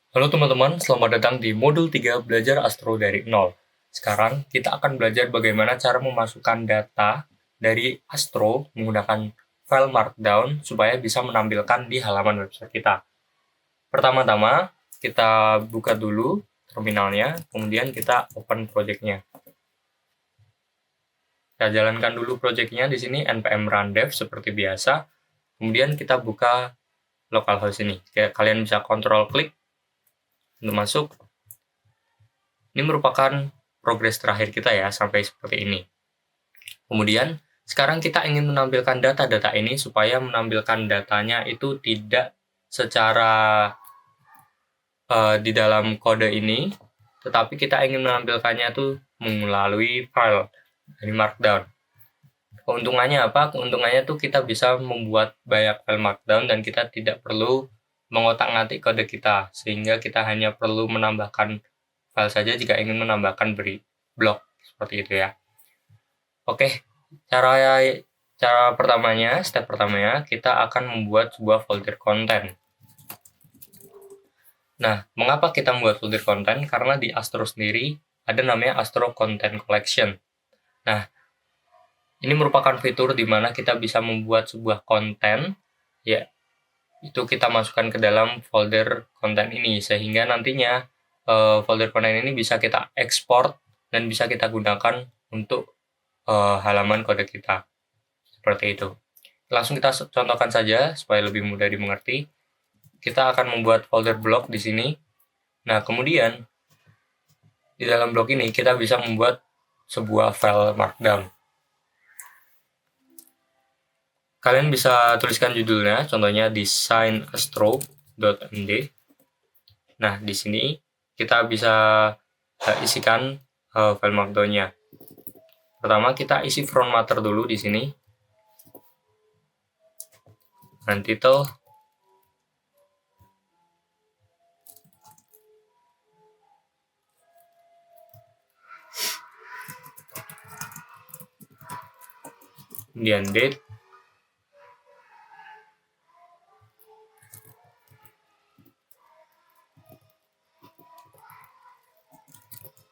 Halo teman-teman, selamat datang di modul 3 Belajar Astro dari nol. Sekarang kita akan belajar bagaimana cara memasukkan data dari Astro menggunakan file Markdown supaya bisa menampilkan di halaman website kita. Pertama-tama, kita buka dulu terminalnya, kemudian kita open project-nya. Kita jalankan dulu project-nya di sini npm run dev seperti biasa. Kemudian kita buka localhost ini. Kalian bisa kontrol klik untuk masuk. Ini merupakan progres terakhir kita ya, sampai seperti ini. Kemudian, sekarang kita ingin menampilkan data-data ini supaya menampilkan datanya itu tidak secara di dalam kode ini, tetapi kita ingin menampilkannya itu melalui file dari Markdown. Keuntungannya apa? Keuntungannya tuh kita bisa membuat banyak file Markdown dan kita tidak perlu mengotak-ngatik kode kita, sehingga kita hanya perlu menambahkan file saja jika ingin menambahkan blok seperti itu ya. Oke, cara pertamanya, step pertamanya kita akan membuat sebuah folder konten. Nah, mengapa kita membuat folder konten? Karena di Astro sendiri ada namanya Astro Content Collection. Nah, ini merupakan fitur di mana kita bisa membuat sebuah konten, ya, itu kita masukkan ke dalam folder konten ini, sehingga nantinya folder konten ini bisa kita ekspor dan bisa kita gunakan untuk halaman kode kita. Seperti itu. Langsung kita contohkan saja supaya lebih mudah dimengerti. Kita akan membuat folder blok di sini. Nah, kemudian di dalam blok ini kita bisa membuat sebuah file Markdown. Kalian bisa tuliskan judulnya, contohnya designastro.md. Nah, di sini kita bisa isikan file Markdown-nya. Pertama, kita isi front matter dulu di sini. Dan title. Kemudian date.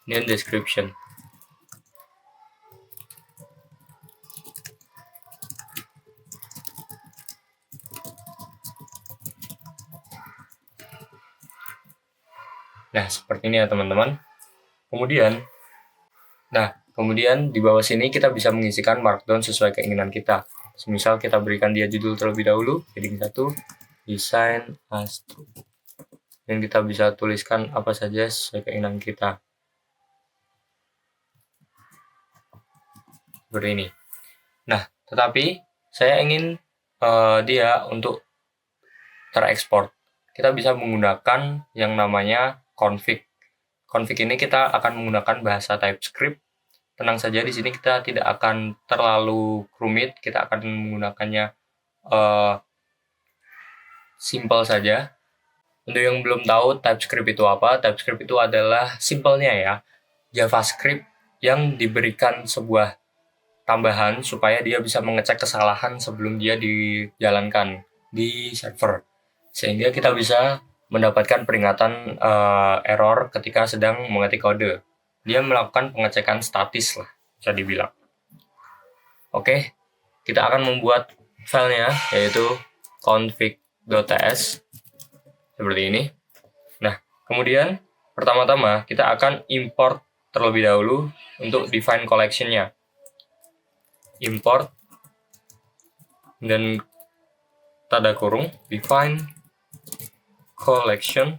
Dan description. Nah, seperti ini ya teman-teman. Kemudian di bawah sini kita bisa mengisikan markdown sesuai keinginan kita. Misal kita berikan dia judul terlebih dahulu, heading 1, desain Astro. Dan kita bisa tuliskan apa saja sesuai keinginan kita. Seperti ini. Nah, tetapi saya ingin dia untuk terekspor. Kita bisa menggunakan yang namanya config. Config ini kita akan menggunakan bahasa TypeScript. Tenang saja, di sini kita tidak akan terlalu rumit, kita akan menggunakannya simple saja. Untuk yang belum tahu TypeScript itu apa, TypeScript itu adalah simpelnya ya, JavaScript yang diberikan sebuah tambahan supaya dia bisa mengecek kesalahan sebelum dia dijalankan di server. Sehingga kita bisa mendapatkan peringatan error ketika sedang mengetik kode. Dia melakukan pengecekan statis lah, bisa dibilang. Oke, kita akan membuat filenya, yaitu config.ts seperti ini. Nah, kemudian pertama-tama kita akan import terlebih dahulu untuk define collection-nya. Import dan tanda kurung define collection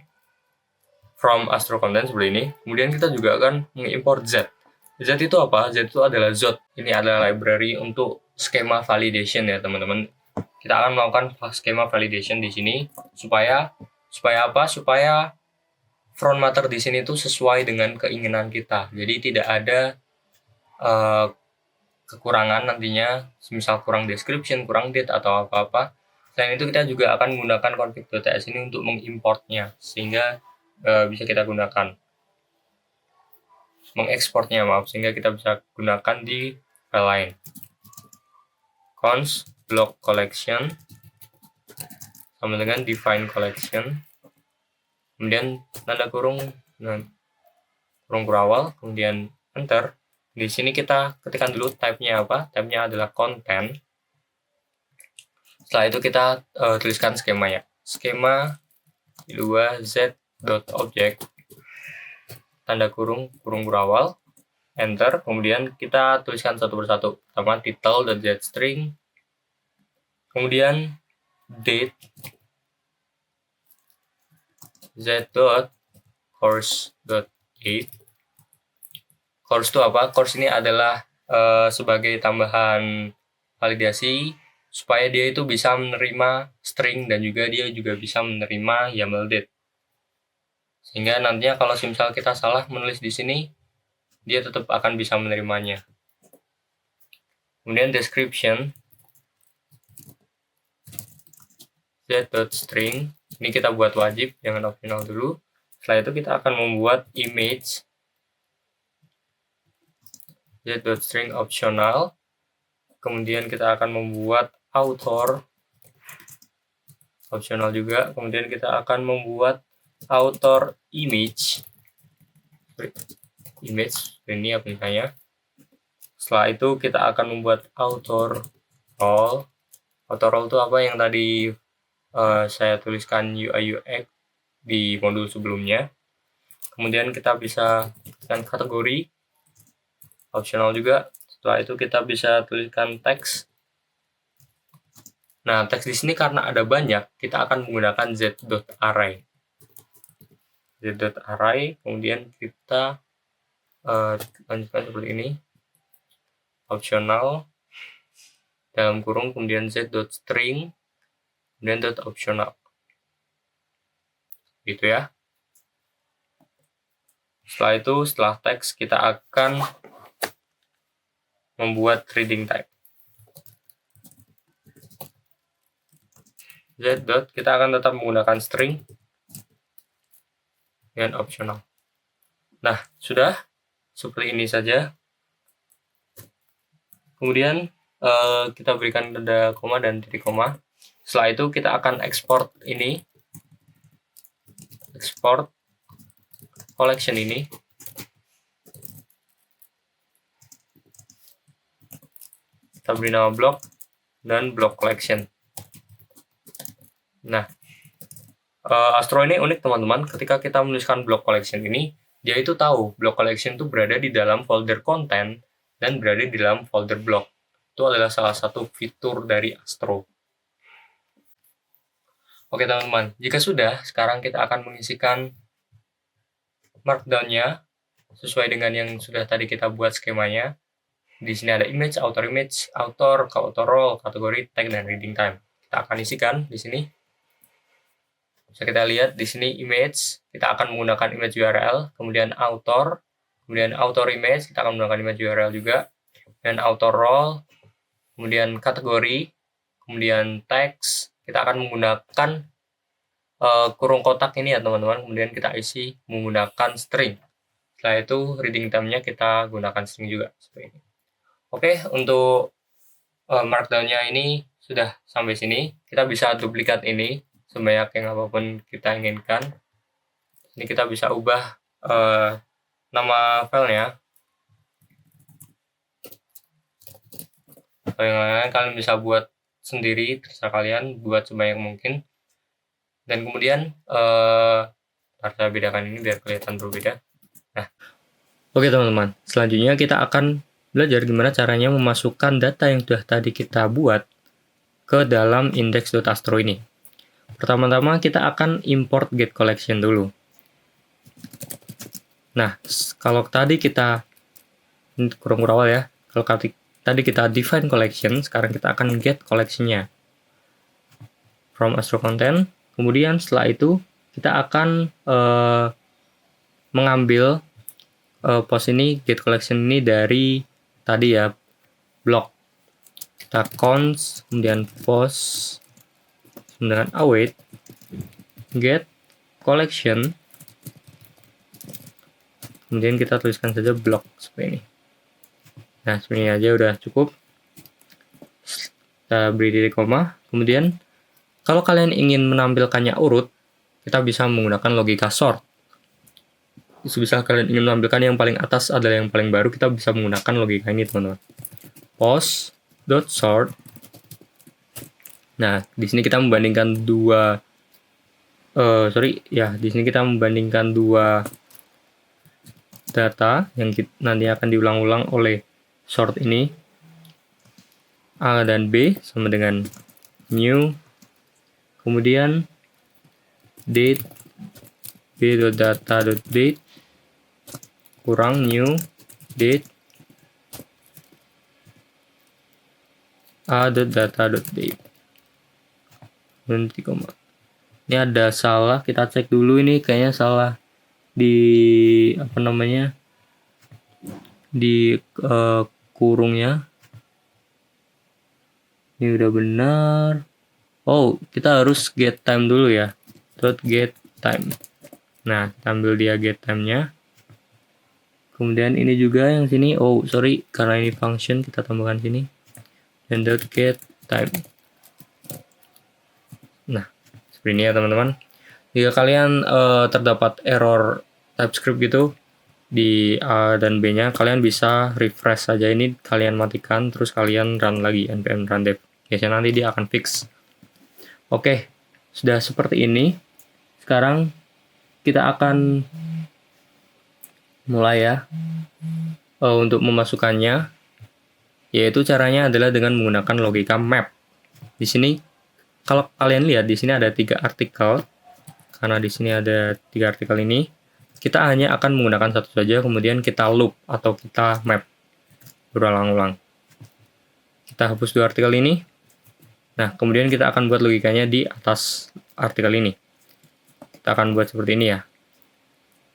from Astro Content seperti ini. Kemudian kita juga akan mengimport Z. Z itu apa? Z itu adalah Zod. Ini adalah library untuk skema validation ya teman-teman. Kita akan melakukan skema validation di sini supaya apa? Supaya front matter di sini tuh sesuai dengan keinginan kita. Jadi tidak ada kekurangan nantinya, misal kurang description, kurang date atau apa-apa. Selain itu kita juga akan menggunakan config.ts ini untuk mengimportnya sehingga bisa kita gunakan, mengekspornya sehingga kita bisa gunakan di file lain. Const block collection sama dengan define collection. kemudian tanda kurung, kurung kurawal, kemudian enter. Di sini kita ketikkan dulu type-nya apa. Type-nya adalah content. Setelah itu kita tuliskan skemanya. Skema 2 z.object tanda kurung kurawal, enter. Kemudian kita tuliskan satu persatu. Pertama title.getString, kemudian date z.course.date. Course itu apa? Course ini adalah sebagai tambahan validasi supaya dia itu bisa menerima string dan juga dia juga bisa menerima YAML date. Sehingga nantinya kalau misal kita salah menulis di sini, dia tetap akan bisa menerimanya. Kemudian description z.string, ini kita buat wajib, jangan optional dulu. Setelah itu kita akan membuat image z.string optional. Kemudian kita akan membuat author optional juga. Kemudian kita akan membuat author image ini aplikasinya. Setelah itu kita akan membuat author role. Author role itu apa yang tadi saya tuliskan UI UX di modul sebelumnya. Kemudian kita bisa tuliskan kategori optional juga. Setelah itu kita bisa tuliskan teks. Nah, teks di sini karena ada banyak, kita akan menggunakan z.array. Z.array, kemudian kita lanjutkan seperti ini. Optional dalam kurung, kemudian z.string, kemudian .optional. Gitu ya. Setelah itu, setelah teks, kita akan membuat reading type. Z. Kita akan tetap menggunakan string dengan optional. Nah, sudah seperti ini saja. Kemudian kita berikan tanda koma dan titik koma. Setelah itu kita akan ekspor ini, ekspor collection ini. Kita beri nama block dan block collection. Nah, Astro ini unik teman-teman. Ketika kita menuliskan block collection ini, dia itu tahu block collection itu berada di dalam folder content dan berada di dalam folder block. Itu adalah salah satu fitur dari Astro. Oke teman-teman, jika sudah, sekarang kita akan mengisikan markdown-nya sesuai dengan yang sudah tadi kita buat skemanya. Di sini ada image, author, role, kategori, tag, dan reading time. Kita akan isikan di sini. Bisa kita lihat di sini image, kita akan menggunakan image URL, kemudian author image, kita akan menggunakan image URL juga, dan author role, kemudian kategori, kemudian text, kita akan menggunakan kurung kotak ini ya teman-teman, kemudian kita isi menggunakan string. Setelah itu reading time-nya kita gunakan string juga seperti ini. Oke, untuk markdown-nya ini sudah sampai sini. Kita bisa duplikat ini sebanyak yang apapun kita inginkan. Ini kita bisa ubah nama filenya. Atau yang lain kalian bisa buat sendiri, terserah kalian buat sebanyak mungkin. Dan kemudian saya bedakan ini biar kelihatan berbeda. Nah, oke teman-teman, selanjutnya kita akan belajar gimana caranya memasukkan data yang sudah tadi kita buat ke dalam index.astro ini. Pertama-tama kita akan import get collection dulu. Nah, kalau tadi kita kurung awal ya, kalau tadi kita define collection, sekarang kita akan get collection-nya from Astro content. Kemudian setelah itu kita akan mengambil post ini, get collection ini dari tadi ya, block. Kita const, kemudian post, dengan await get collection, kemudian kita tuliskan saja block seperti ini. Nah, seperti ini aja udah cukup. Kita beri titik koma. Kemudian kalau kalian ingin menampilkannya urut, kita bisa menggunakan logika sort. Misal kalian ingin menampilkan yang paling atas adalah yang paling baru, kita bisa menggunakan logika ini, teman-teman. Post.sort. Nah, di sini kita membandingkan di sini kita membandingkan dua data yang nanti akan diulang-ulang oleh sort ini. A dan B sama dengan new, kemudian date b.data.date kurang new date a.data.date. Berhenti koma. Ini ada salah, kita cek dulu, ini kayaknya salah di kurungnya. Ini udah benar. Oh, kita harus get time dulu ya. .get time. Nah, ambil dia get time-nya. Kemudian ini juga yang sini. Oh, sorry, karena ini function kita tambahkan sini. Dan .get time. Nah, seperti ini ya teman-teman. Jika kalian terdapat error TypeScript gitu di A dan B-nya, kalian bisa refresh saja ini, kalian matikan, terus kalian run lagi npm run dev. Biasanya nanti dia akan fix. Oke, sudah seperti ini. Sekarang kita akan mulai ya untuk memasukkannya, yaitu caranya adalah dengan menggunakan logika map. Di sini kalau kalian lihat di sini ada 3 artikel. Karena di sini ada 3 artikel ini, kita hanya akan menggunakan satu saja, kemudian kita loop atau kita map berulang-ulang. Kita hapus 2 artikel ini. Nah, kemudian kita akan buat logikanya di atas artikel ini. Kita akan buat seperti ini ya.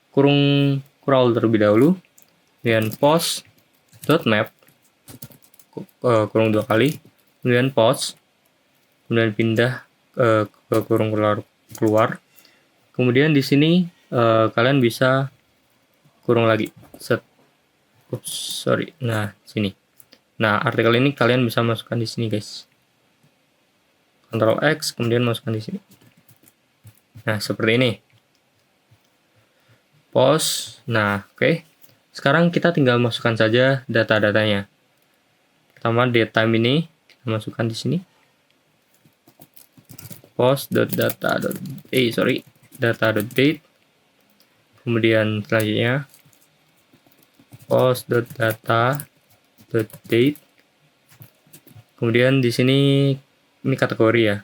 Kurung crawl terlebih dahulu, kemudian post.map, kurung 2 kali, kemudian post, kemudian pindah ke kurung keluar. Kemudian di sini kalian bisa kurung lagi. Nah, sini. Nah, artikel ini kalian bisa masukkan di sini, guys. Ctrl X, kemudian masukkan di sini. Nah, seperti ini. Post. Nah, oke. Sekarang kita tinggal masukkan saja data-datanya. Pertama, datetime ini kita masukkan di sini. Data.date. Kemudian selanjutnya post.data.date. Kemudian di sini ini kategori ya.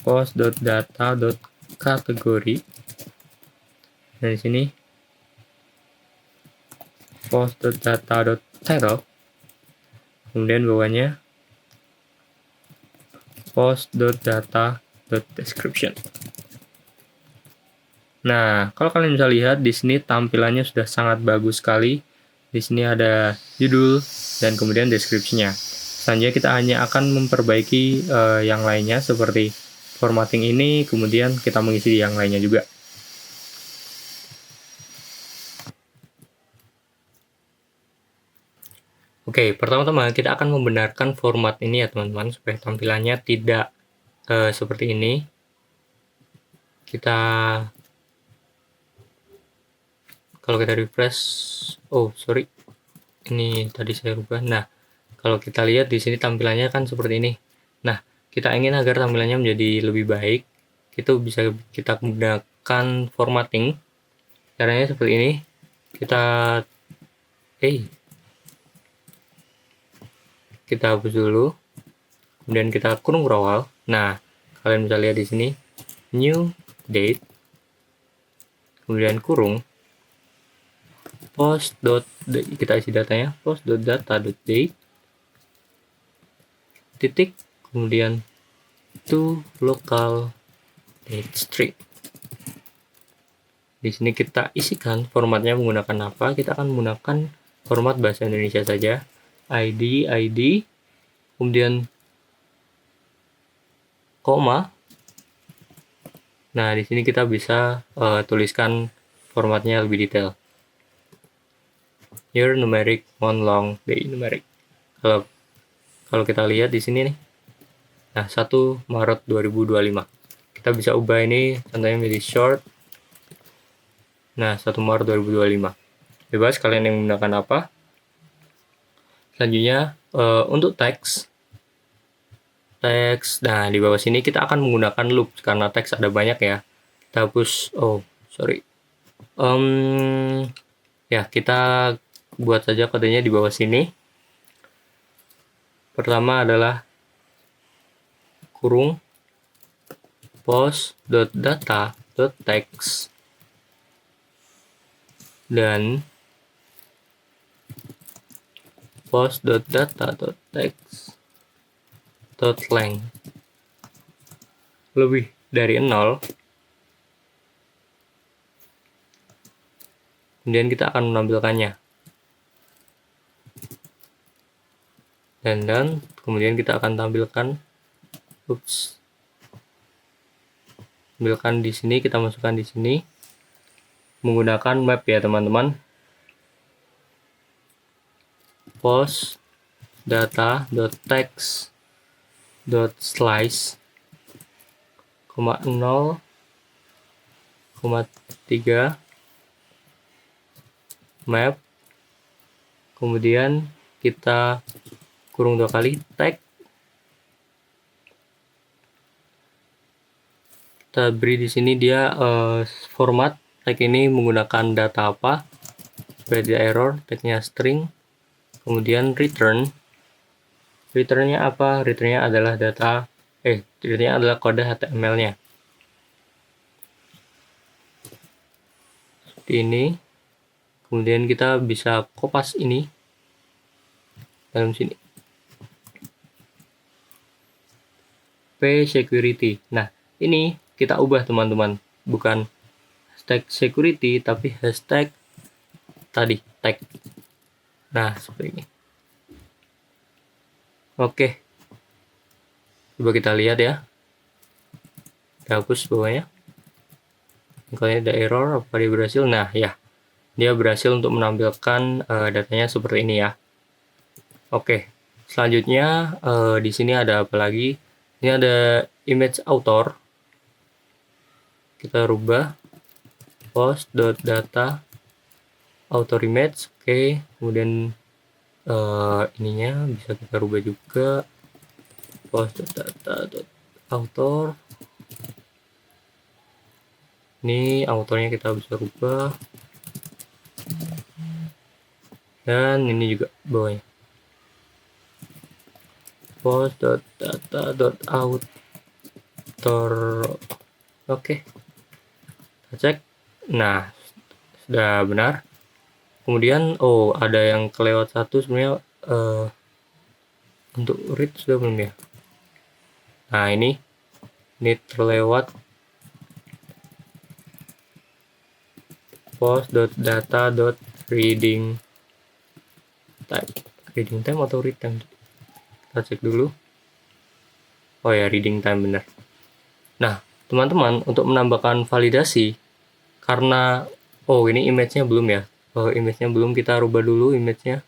Post.data.kategori. Dan di sini post.data.title. Kemudian bawahnya post.data.description. Nah, kalau kalian bisa lihat di sini tampilannya sudah sangat bagus sekali. Di sini ada judul dan kemudian deskripsinya. Selanjutnya kita hanya akan memperbaiki yang lainnya seperti formatting ini, kemudian kita mengisi yang lainnya juga. Oke, pertama-tama kita akan membenarkan format ini ya teman-teman, supaya tampilannya tidak seperti ini. Kalau kita refresh, ini tadi saya rubah. Nah, kalau kita lihat di sini tampilannya kan seperti ini. Nah, kita ingin agar tampilannya menjadi lebih baik, itu bisa kita gunakan formatting. Caranya seperti ini. Kita hapus dulu. Kemudian kita kurung crawl. Nah, kalian bisa lihat di sini new date. Kemudian kurung kita isi datanya post.data.date titik, kemudian to local date string. Di sini kita isikan formatnya menggunakan apa. Kita akan menggunakan format bahasa Indonesia saja. ID, kemudian koma. Nah, di sini kita bisa tuliskan formatnya lebih detail. Year numeric, month long, day numeric. Kalau kita lihat di sini nih. Nah, 1 Maret 2025. kita bisa ubah ini contohnya menjadi short. Nah, 1 Maret 2025. Bebas kalian yang menggunakan apa. Selanjutnya untuk teks. Nah di bawah sini kita akan menggunakan loop karena teks ada banyak ya. Kita hapus. Ya kita buat saja kodenya di bawah sini. Pertama adalah kurung post.data.text dan post.data.text.length lebih dari 0. Kemudian kita akan menampilkannya. Dan kemudian kita akan tampilkan di sini, kita masukkan di sini menggunakan map ya teman-teman. Post data.text.slice 0,3 map, kemudian kita kurung 2 kali tag, kita beri di sini dia format tag ini menggunakan data apa supaya tidak error. Tagnya string, kemudian returnnya apa, returnnya adalah returnnya adalah kode HTML-nya seperti ini. Kemudian kita bisa kopas ini dalam sini. P-security. Nah, ini kita ubah teman-teman. Bukan hashtag security, tapi hashtag tadi, tag. Nah, seperti ini. Oke. Coba kita lihat ya. Kita hapus bawahnya. Kalau ada error, apa dia berhasil? Nah, ya. Dia berhasil untuk menampilkan datanya seperti ini ya. Oke, selanjutnya di sini ada apa lagi? Ini ada image author. Kita rubah post.data author image. Oke, kemudian ininya bisa kita rubah juga post.data.author. Ini autornya kita bisa rubah. Dan ini juga bawahnya post.data.author. Oke, kita cek. Nah, sudah benar. Kemudian ada yang kelewat satu sebenarnya, untuk read sudah belum ya. Nah, ini terlewat post.data.reading time atau read time. Kita cek dulu. Oh ya, reading time benar. Nah, teman-teman, untuk menambahkan validasi, karena ini image-nya belum ya. Image-nya belum, kita rubah dulu image-nya.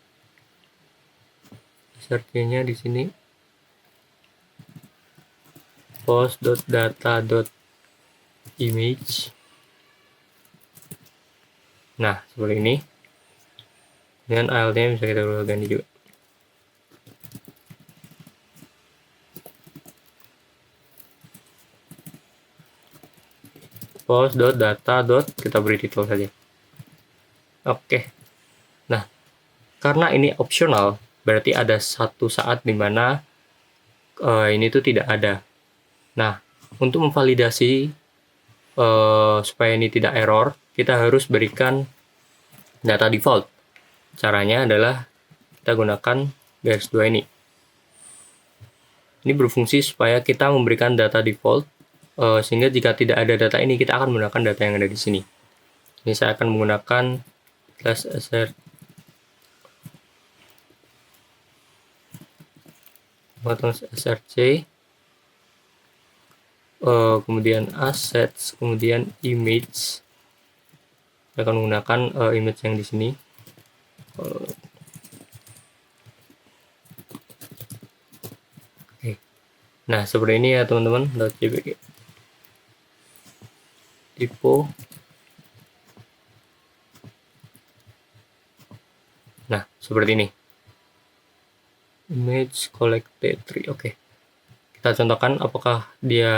Search-nya di sini. post.data.image. Nah, seperti ini. Dan ALT-nya bisa kita rubah ganti juga. Post.data. Kita beri titel saja. Oke. Nah, karena ini optional, berarti ada satu saat di mana ini tuh tidak ada. Nah, untuk memvalidasi supaya ini tidak error, kita harus berikan data default. Caranya adalah kita gunakan garis 2 ini. Ini berfungsi supaya kita memberikan data default, sehingga jika tidak ada data ini, kita akan menggunakan data yang ada di sini. Ini saya akan menggunakan class src, kemudian assets, kemudian image. Saya akan menggunakan image yang di sini. Oke. Nah, seperti ini ya teman-teman. .jpg. typo. Nah, seperti ini. Image collected tree. Oke. Kita contohkan apakah dia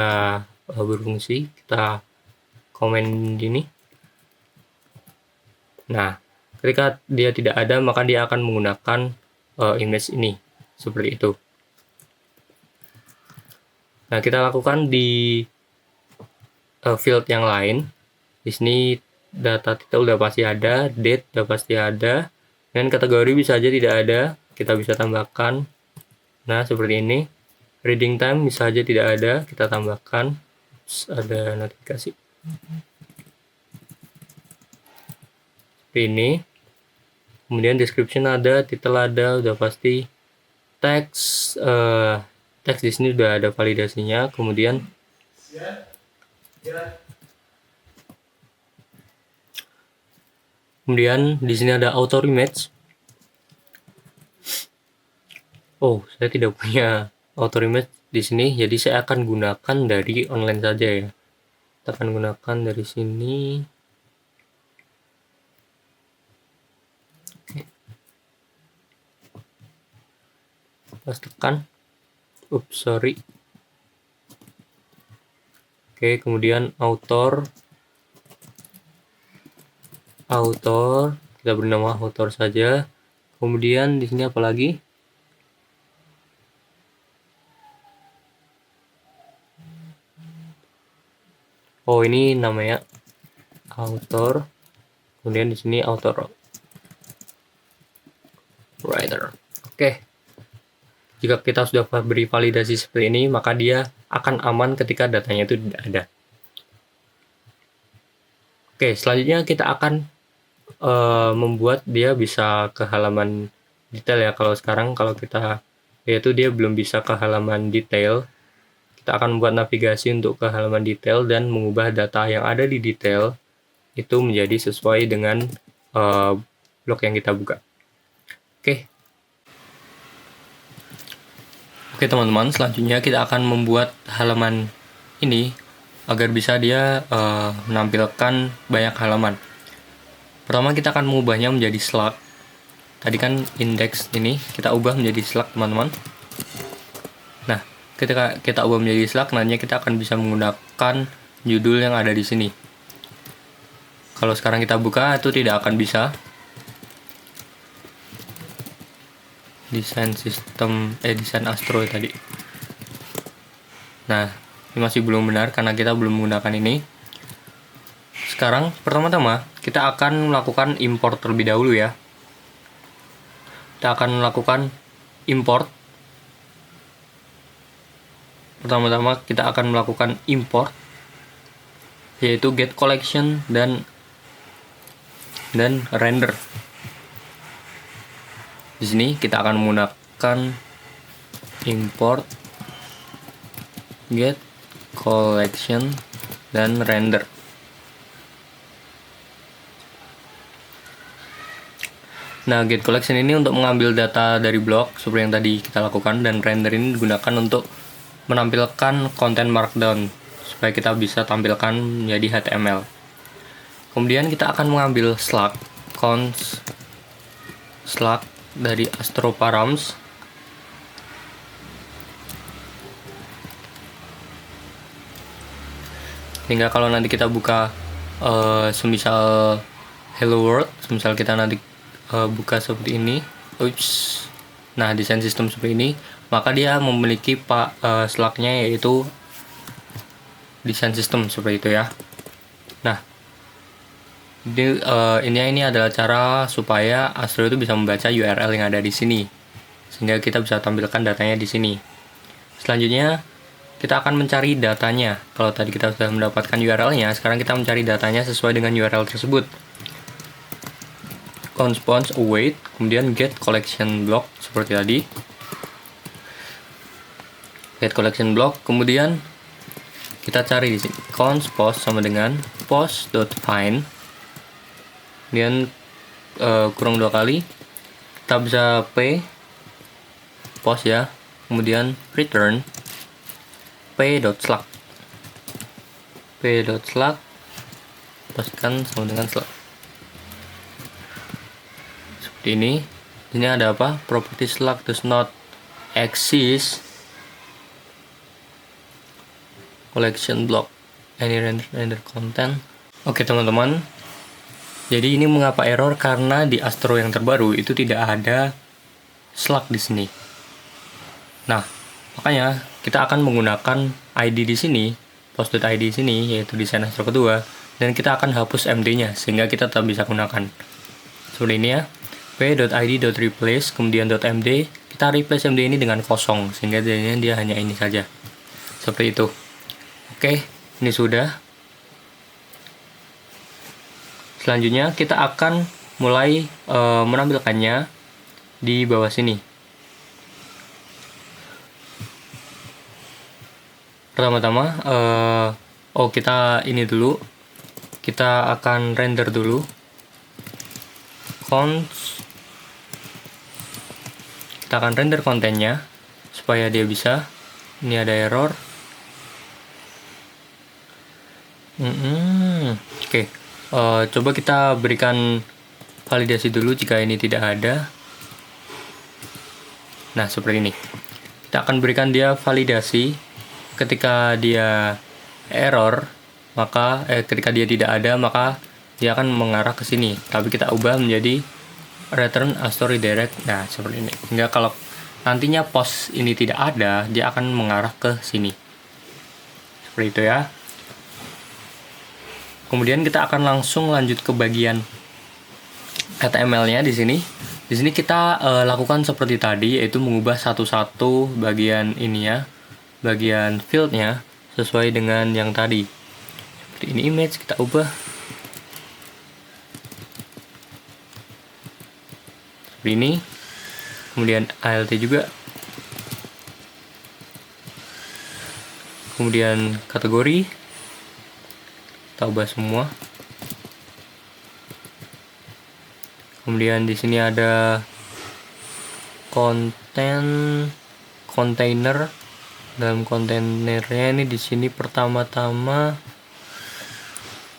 berfungsi. Kita komen ini. Nah, ketika dia tidak ada, maka dia akan menggunakan image ini. Seperti itu. Nah, kita lakukan di field yang lain. Di sini data title udah pasti ada, date udah pasti ada, dan kategori bisa aja tidak ada, kita bisa tambahkan. Nah, seperti ini. Reading time bisa aja tidak ada, kita tambahkan. Ups, ada notifikasi. Seperti ini. Kemudian description ada, title ada, udah pasti. Teks di sini udah ada validasinya. Kemudian di sini ada auto image. Oh, saya tidak punya auto image di sini, jadi saya akan gunakan dari online saja ya. Kita akan gunakan dari sini. Oke. Pas tekan. Ups, sorry. Oke, kemudian author, kita beri nama author saja. Kemudian di sini apa lagi? Oh, ini namanya author. Kemudian di sini author writer. Oke. Jika kita sudah beri validasi seperti ini, maka dia akan aman ketika datanya itu tidak ada. Oke, selanjutnya kita akan membuat dia bisa ke halaman detail ya. Kalau sekarang kalau kita yaitu dia belum bisa ke halaman detail, kita akan membuat navigasi untuk ke halaman detail dan mengubah data yang ada di detail itu menjadi sesuai dengan blok yang kita buka. Oke teman-teman, selanjutnya kita akan membuat halaman ini agar bisa dia menampilkan banyak halaman. Pertama kita akan mengubahnya menjadi slug. Tadi kan index ini kita ubah menjadi slug teman-teman. Nah, ketika kita ubah menjadi slug, nantinya kita akan bisa menggunakan judul yang ada di sini. Kalau sekarang kita buka itu tidak akan bisa. Desain sistem desain Astro tadi. Nah, ini masih belum benar karena kita belum menggunakan ini. Sekarang pertama-tama kita akan melakukan import terlebih dahulu ya. Kita akan melakukan import. Pertama-tama kita akan melakukan import, yaitu get collection dan render. Di sini kita akan menggunakan import get collection dan render. Nah, get collection ini untuk mengambil data dari blok seperti yang tadi kita lakukan, dan render ini digunakan untuk menampilkan konten markdown supaya kita bisa tampilkan menjadi HTML. Kemudian kita akan mengambil slug cons slug dari Astro Params. Sehingga kalau nanti kita buka semisal hello world, semisal kita nanti buka seperti ini, nah desain sistem seperti ini, maka dia memiliki slugnya yaitu desain sistem seperti itu ya. Nah, ini adalah cara supaya Astro itu bisa membaca URL yang ada di sini, sehingga kita bisa tampilkan datanya di sini. Selanjutnya kita akan mencari datanya. Kalau tadi kita sudah mendapatkan URL-nya, sekarang kita mencari datanya sesuai dengan URL tersebut. Const await, kemudian get collection block seperti tadi. Get collection block, kemudian kita cari di sini. Const post sama dengan post.find. Kemudian kurang 2 kali. Kita bisa p post ya. Kemudian return p.slug. pastikan sama dengan slug. Seperti ini. Ini ada apa? Property slug does not exist collection block any render content. Oke teman-teman, jadi ini mengapa error? Karena di Astro yang terbaru itu tidak ada slug di sini. Nah, makanya kita akan menggunakan ID di sini, post.id di sini, yaitu desain Astro kedua, dan kita akan hapus MD-nya sehingga kita tetap bisa gunakan. Seperti ini ya. p.id.replace kemudian .md, kita replace MD ini dengan kosong sehingga jadinya dia hanya ini saja. Seperti itu. Oke, ini sudah. Selanjutnya kita akan mulai menampilkannya di bawah sini. Pertama-tama kita ini dulu. Kita akan render dulu. Kita akan render kontennya supaya dia bisa. Ini ada error. Oke. Coba kita berikan validasi dulu jika ini tidak ada. Nah, seperti ini. Kita akan berikan dia validasi. Ketika dia error, maka ketika dia tidak ada, maka dia akan mengarah ke sini. Tapi kita ubah menjadi return Astro redirect. Nah, seperti ini. Hingga kalau nantinya post ini tidak ada, dia akan mengarah ke sini. Seperti itu ya. Kemudian kita akan langsung lanjut ke bagian HTML-nya di sini. Di sini kita lakukan seperti tadi, yaitu mengubah satu-satu bagian ini ya, bagian field-nya sesuai dengan yang tadi. Seperti ini image kita ubah. Seperti ini. Kemudian ALT juga. Kemudian kategori. Kita ubah semua. Kemudian di sini ada container. Dalam kontainernya ini di sini pertama-tama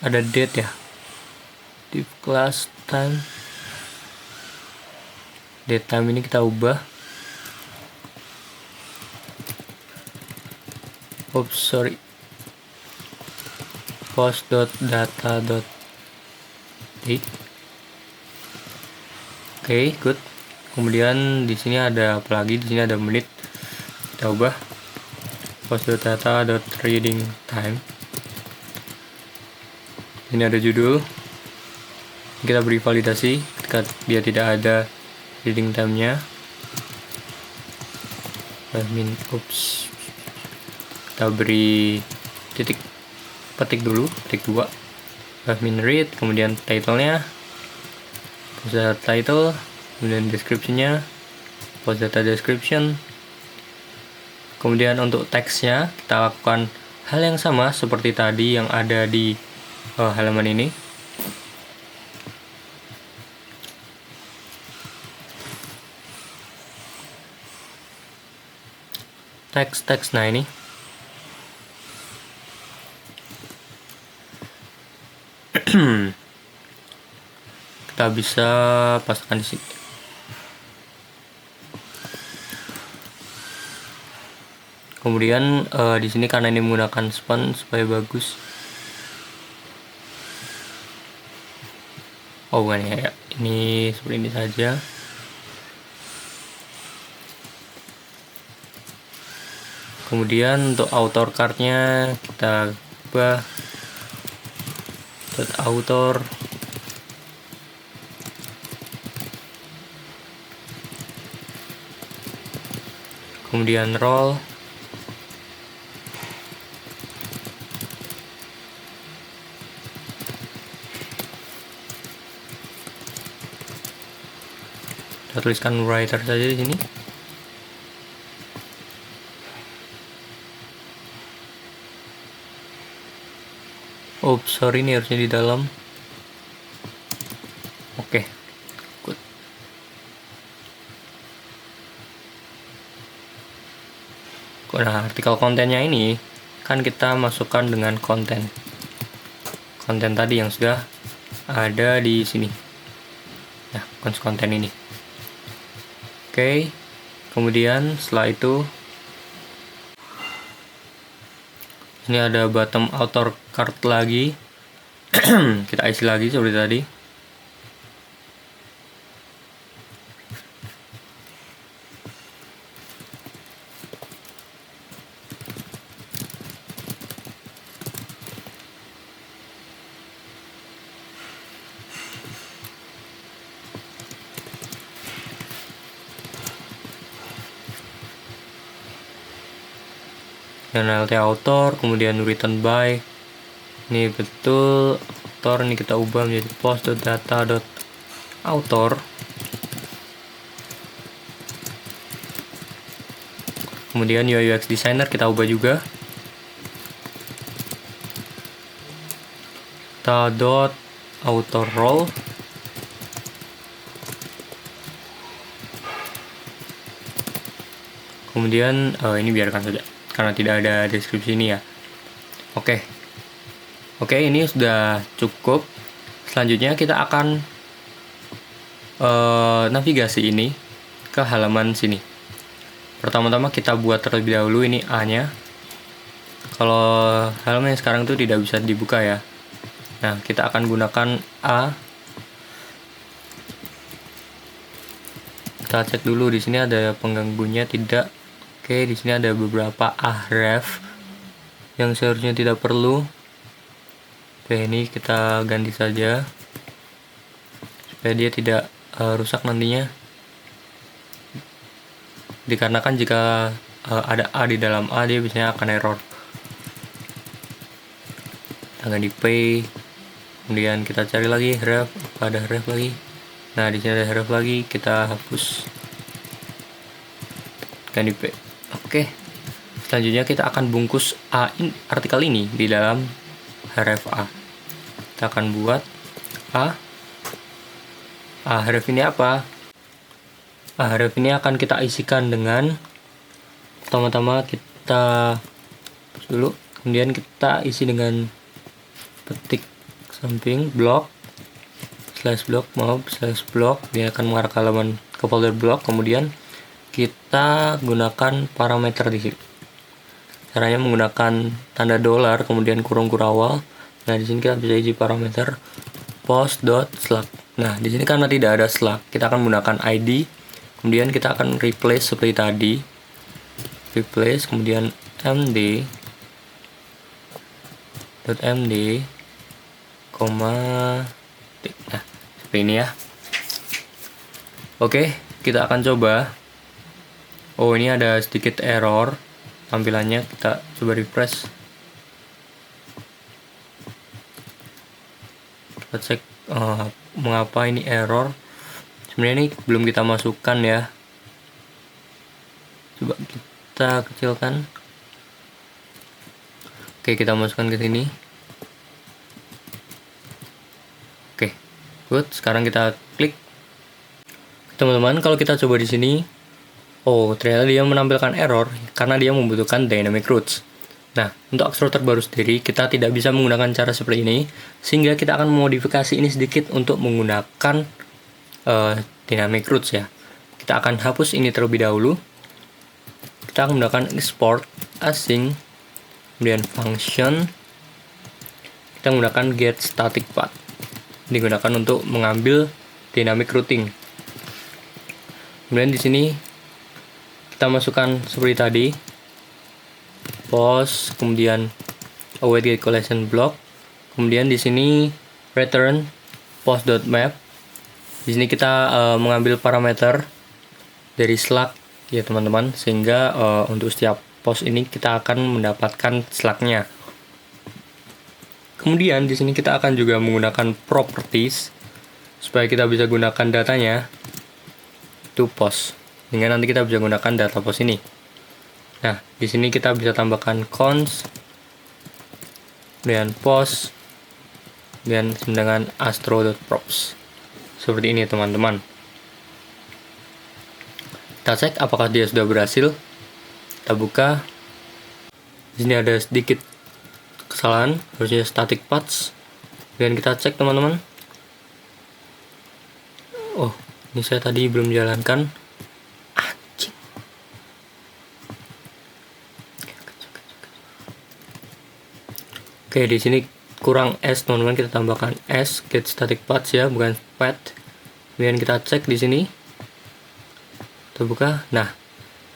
ada date ya. Div class time. Date time ini kita ubah. Oops, sorry. Post.data.date. Oke, good. Kemudian di sini ada apa lagi? Di sini ada menit. Kita ubah post.data.reading time. Ini ada judul. Kita beri validasi ketika dia tidak ada reading time-nya. Oops. Kita beri petik dulu, petik 2. read, kemudian title-nya. Post data title, kemudian description-nya, post data description. Kemudian untuk teksnya kita lakukan hal yang sama seperti tadi yang ada di halaman ini. Teks, nah ini. Kita bisa pasangkan di sini. Kemudian di sini karena ini menggunakan span supaya bagus. Oh bukan ya, ini seperti ini saja. Kemudian untuk author card-nya kita ubah author. Kemudian role. Kita tuliskan writer saja di sini. Oh, sorry, ini harusnya di dalam. Oke. Good. Nah, artikel kontennya ini kan kita masukkan dengan konten konten tadi yang sudah ada di sini. Nah, konten ini. Oke. Kemudian setelah itu ini ada bottom outer card lagi. Kita isi lagi seperti tadi. Dan LT author, kemudian return by. Ini betul author, ini kita ubah menjadi post.data.author. Kemudian UI UX designer kita ubah juga. Dot.author role. Kemudian ini biarkan saja karena tidak ada deskripsi ini ya. Oke, ini sudah cukup. Selanjutnya kita akan navigasi ini ke halaman sini. Pertama-tama kita buat terlebih dahulu ini A-nya. Kalau halaman yang sekarang itu tidak bisa dibuka ya. Nah, kita akan gunakan A. Kita cek dulu di sini ada pengganggunya tidak. Oke, di sini ada beberapa ahref yang seharusnya tidak perlu. Oke, ini kita ganti saja supaya dia tidak rusak nantinya. Dikarenakan jika ada A di dalam A, dia biasanya akan error. Kita ganti P. Kemudian kita cari lagi href, ada href lagi. Nah, di sini ada href lagi, kita hapus. Ganti P. Oke, selanjutnya kita akan bungkus artikel ini di dalam href A. Kita akan buat href ini apa? Href ini akan kita isikan dengan pertama-tama kita dulu, kemudian kita isi dengan petik samping blok /blok, dia akan mengarah ke halaman ke folder blok. Kemudian kita gunakan parameter di sini. Caranya menggunakan tanda dolar kemudian kurung kurawal. Nah, di sini kita bisa isi parameter post.slug. Nah, di sini karena tidak ada slug, kita akan menggunakan ID. Kemudian kita akan replace seperti tadi. Replace kemudian md nah, seperti ini ya. Oke, kita akan coba. Oh, ini ada sedikit error tampilannya, kita coba refresh. Kita cek mengapa ini error. Sebenarnya ini belum kita masukkan ya. Coba kita kecilkan. Oke, kita masukkan ke sini. Oke, good. Sekarang kita klik. Teman-teman, kalau kita coba di sini, oh, ternyata dia menampilkan error karena dia membutuhkan dynamic roots. Nah, untuk Axro terbaru sendiri, kita tidak bisa menggunakan cara seperti ini, sehingga kita akan memodifikasi ini sedikit untuk menggunakan dynamic roots ya. Kita akan hapus ini terlebih dahulu. Kita akan menggunakan export async, kemudian function. Kita menggunakan get static path. Digunakan untuk mengambil dynamic routing. Kemudian di sini kita masukkan seperti tadi, post, kemudian await get collection block, kemudian di sini return post.map. Di sini kita mengambil parameter dari slug ya teman-teman, sehingga untuk setiap post ini kita akan mendapatkan slugnya. Kemudian di sini kita akan juga menggunakan properties supaya kita bisa gunakan datanya to post, sehingga nanti kita bisa gunakan data post ini. Nah, di sini kita bisa tambahkan const dan post dan dengan astro.props. Seperti ini teman-teman. Kita cek apakah dia sudah berhasil. Kita buka. Di sini ada sedikit kesalahan, harusnya static paths. Dan kita cek teman-teman. Oh, ini saya tadi belum jalankan. Oke, di sini kurang S teman-teman, kita tambahkan S, get static paths ya, bukan path. Kemudian kita cek di sini. Kita buka. Nah,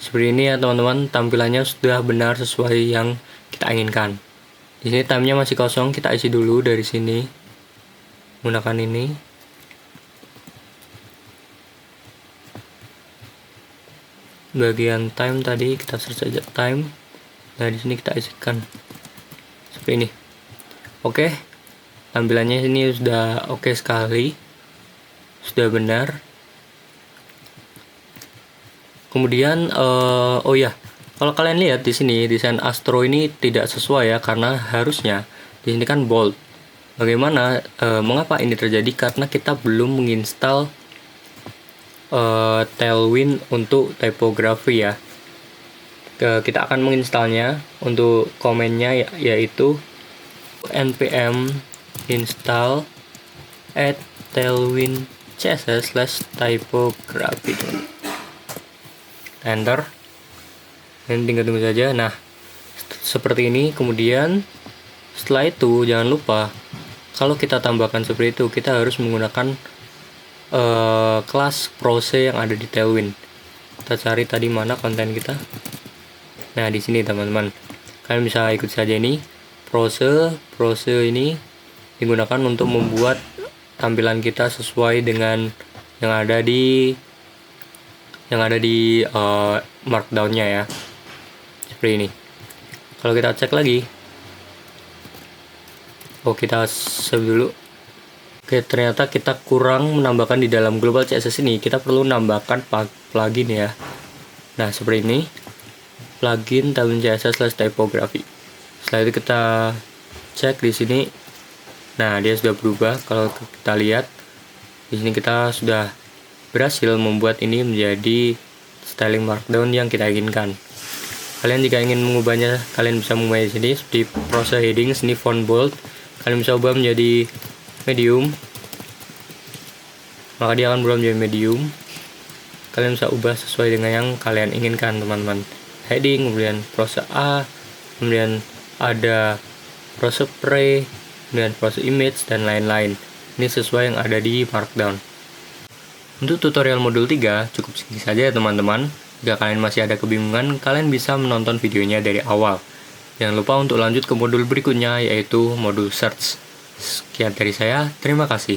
seperti ini ya teman-teman, tampilannya sudah benar sesuai yang kita inginkan. Di sini time-nya masih kosong, kita isi dulu dari sini menggunakan ini. Bagian time tadi kita search saja time. Nah, di sini kita isikan seperti ini. Oke, tampilannya ini sudah oke sekali, sudah benar. Kemudian oh ya, kalau kalian lihat di sini desain Astro ini tidak sesuai ya, karena harusnya di sini kan bold. Bagaimana? Mengapa ini terjadi? Karena kita belum menginstal Tailwind untuk typography ya. Kita akan menginstalnya. Untuk komennya yaitu npm install tailwind css/typography. Enter, dan tinggal tunggu saja. Nah, seperti ini. Kemudian setelah itu jangan lupa, kalau kita tambahkan seperti itu, kita harus menggunakan kelas prose yang ada di Tailwind. Kita cari tadi mana konten kita. Nah, di sini teman-teman, kalian bisa ikut saja ini. Prose ini digunakan untuk membuat tampilan kita sesuai dengan yang ada di markdownnya ya, seperti ini. Kalau kita cek lagi, kita save dulu. Oke, ternyata kita kurang menambahkan di dalam global CSS ini. Kita perlu menambahkan plugin ya. Nah, seperti ini, plugin Tailwind CSS/typography. Setelah itu kita cek di sini. Nah, dia sudah berubah. Kalau kita lihat di sini, kita sudah berhasil membuat ini menjadi styling markdown yang kita inginkan. Kalian jika ingin mengubahnya, kalian bisa mengubahnya di sini seperti prose heading, sini font bold. Kalian bisa ubah menjadi medium, maka dia akan berubah menjadi medium. Kalian bisa ubah sesuai dengan yang kalian inginkan teman-teman. Heading, kemudian prose A, kemudian ada prose pre, kemudian prose image, dan lain-lain. Ini sesuai yang ada di markdown. Untuk tutorial modul 3 cukup segini saja ya teman-teman. Jika kalian masih ada kebingungan, kalian bisa menonton videonya dari awal. Jangan lupa untuk lanjut ke modul berikutnya, yaitu modul search. Sekian dari saya, terima kasih.